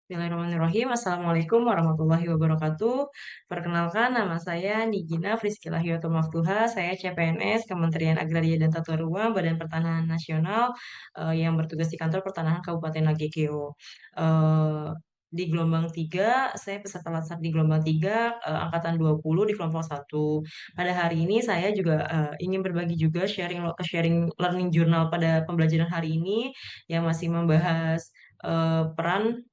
Bismillahirrahmanirrahim. Assalamualaikum warahmatullahi wabarakatuh. Perkenalkan, nama saya Nigina Friski Lahioto Maftuha. Saya CPNS Kementerian Agraria dan Tata Ruang Badan Pertanahan Nasional yang bertugas di Kantor Pertanahan Kabupaten Nagekeo. Eh, di gelombang 3, saya peserta latsar di gelombang 3, angkatan 20 di kelompok 1. Pada hari ini saya juga ingin berbagi juga sharing learning journal pada pembelajaran hari ini yang masih membahas peran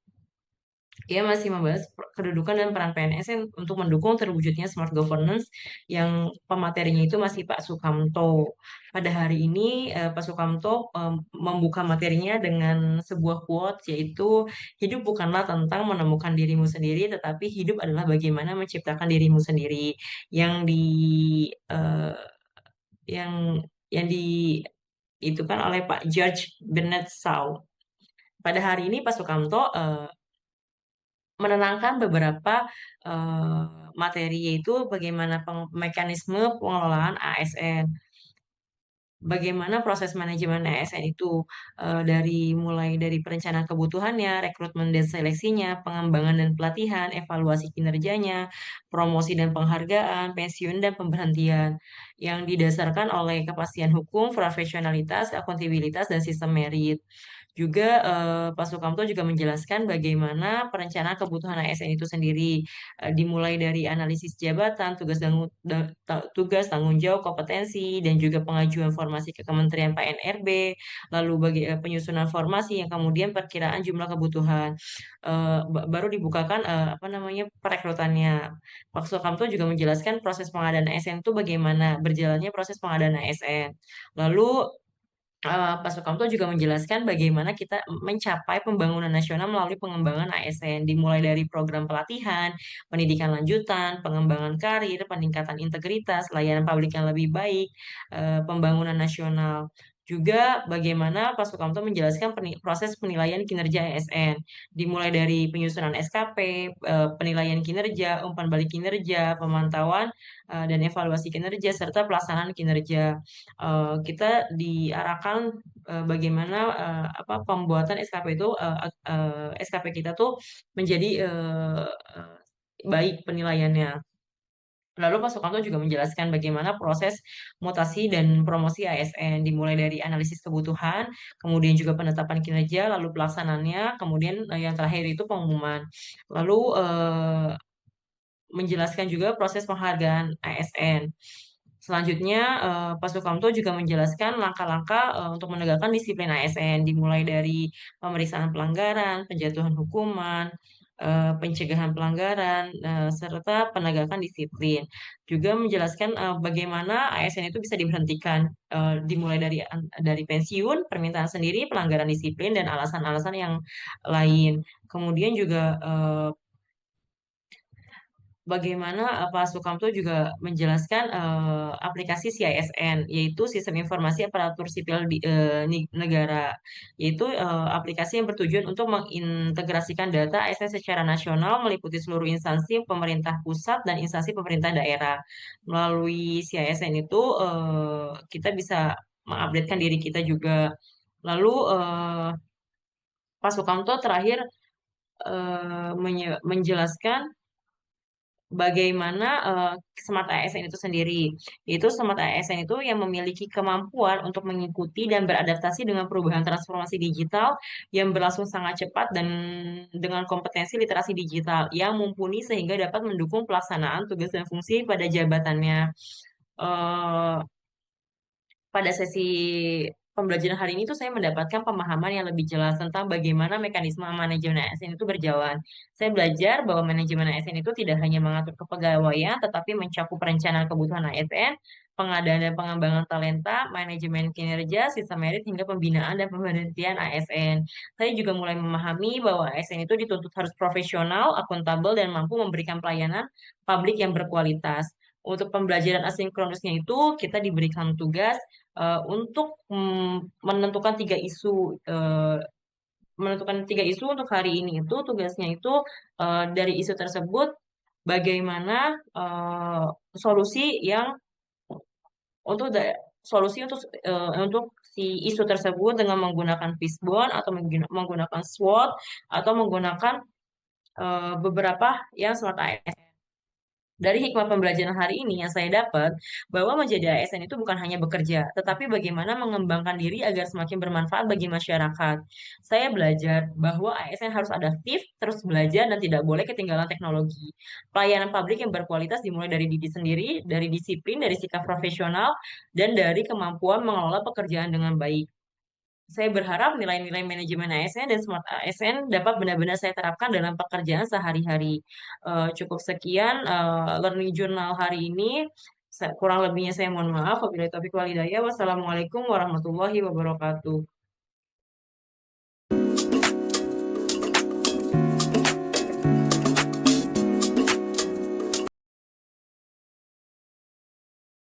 dia masih membahas kedudukan dan peran PNS untuk mendukung terwujudnya smart governance yang pematerinya itu masih Pak Sukamto. Pada hari ini Pak Sukamto membuka materinya dengan sebuah quote yaitu hidup bukanlah tentang menemukan dirimu sendiri tetapi hidup adalah bagaimana menciptakan dirimu sendiri yang di eh, yang yang di itu kan oleh Pak George Bernard Shaw. Pada hari ini Pak Sukamto menenangkan beberapa eh, materi yaitu bagaimana mekanisme pengelolaan ASN, bagaimana proses manajemen ASN itu mulai dari perencanaan kebutuhannya, rekrutmen dan seleksinya, pengembangan dan pelatihan, evaluasi kinerjanya, promosi dan penghargaan, pensiun dan pemberhentian yang didasarkan oleh kepastian hukum, profesionalitas, akuntabilitas dan sistem merit. Juga Pak Sukamto juga menjelaskan bagaimana perencanaan kebutuhan ASN itu sendiri, dimulai dari analisis jabatan, tugas, tanggung jawab, kompetensi, dan juga pengajuan formasi ke Kementerian PNRB, lalu penyusunan formasi yang kemudian perkiraan jumlah kebutuhan. Baru dibukakan apa namanya perekrutannya. Pak Sukamto juga menjelaskan proses pengadaan ASN itu bagaimana berjalannya proses pengadaan ASN. Lalu Pak Sukamto juga menjelaskan bagaimana kita mencapai pembangunan nasional melalui pengembangan ASN, dimulai dari program pelatihan, pendidikan lanjutan, pengembangan karir, peningkatan integritas, layanan publik yang lebih baik, pembangunan nasional. Juga bagaimana Pak Sukamto menjelaskan proses penilaian kinerja ASN, dimulai dari penyusunan SKP, penilaian kinerja, umpan balik kinerja, pemantauan, dan evaluasi kinerja, serta pelaksanaan kinerja. Kita diarahkan bagaimana apa pembuatan SKP itu SKP kita tuh menjadi baik penilaiannya. Lalu Pak Sukamto juga menjelaskan bagaimana proses mutasi dan promosi ASN dimulai dari analisis kebutuhan, kemudian juga penetapan kinerja, lalu pelaksanaannya, kemudian yang terakhir itu pengumuman. Lalu menjelaskan juga proses penghargaan ASN. Selanjutnya, Pak Sukamto juga menjelaskan langkah-langkah untuk menegakkan disiplin ASN, dimulai dari pemeriksaan pelanggaran, penjatuhan hukuman, pencegahan pelanggaran, serta penegakan disiplin. Juga menjelaskan bagaimana ASN itu bisa diberhentikan, dimulai dari pensiun, permintaan sendiri, pelanggaran disiplin, dan alasan-alasan yang lain. Kemudian juga bagaimana Pak Sukamto juga menjelaskan aplikasi CISN, yaitu Sistem Informasi Aparatur Sipil Negara, yaitu aplikasi yang bertujuan untuk mengintegrasikan data ASN secara nasional meliputi seluruh instansi pemerintah pusat dan instansi pemerintah daerah. Melalui CISN itu kita bisa mengupdatekan diri kita juga. Lalu Pak Sukamto terakhir menjelaskan bagaimana Smart ASN itu sendiri. Yaitu Smart ASN itu yang memiliki kemampuan untuk mengikuti dan beradaptasi dengan perubahan transformasi digital yang berlangsung sangat cepat dan dengan kompetensi literasi digital yang mumpuni sehingga dapat mendukung pelaksanaan tugas dan fungsi pada jabatannya. Eh, Pada sesi pembelajaran hari ini tuh saya mendapatkan pemahaman yang lebih jelas tentang bagaimana mekanisme manajemen ASN itu berjalan. Saya belajar bahwa manajemen ASN itu tidak hanya mengatur kepegawaian, tetapi mencakup perencanaan kebutuhan ASN, pengadaan dan pengembangan talenta, manajemen kinerja, sistem merit, hingga pembinaan dan pemberhentian ASN. Saya juga mulai memahami bahwa ASN itu dituntut harus profesional, akuntabel, dan mampu memberikan pelayanan publik yang berkualitas. Untuk pembelajaran asinkronusnya itu kita diberikan tugas untuk menentukan tiga isu untuk hari ini itu tugasnya itu dari isu tersebut bagaimana solusi yang untuk solusi untuk si isu tersebut dengan menggunakan fishbone atau menggunakan SWOT atau menggunakan beberapa yang smart ASN. Dari hikmah pembelajaran hari ini yang saya dapat, bahwa menjadi ASN itu bukan hanya bekerja, tetapi bagaimana mengembangkan diri agar semakin bermanfaat bagi masyarakat. Saya belajar bahwa ASN harus adaptif, terus belajar, dan tidak boleh ketinggalan teknologi. Pelayanan publik yang berkualitas dimulai dari diri sendiri, dari disiplin, dari sikap profesional, dan dari kemampuan mengelola pekerjaan dengan baik. Saya berharap nilai-nilai manajemen ASN dan smart ASN dapat benar-benar saya terapkan dalam pekerjaan sehari-hari. Cukup sekian learning journal hari ini. Kurang lebihnya saya mohon maaf. Wabillahi taufiq wal hidayah. Wassalamualaikum warahmatullahi wabarakatuh.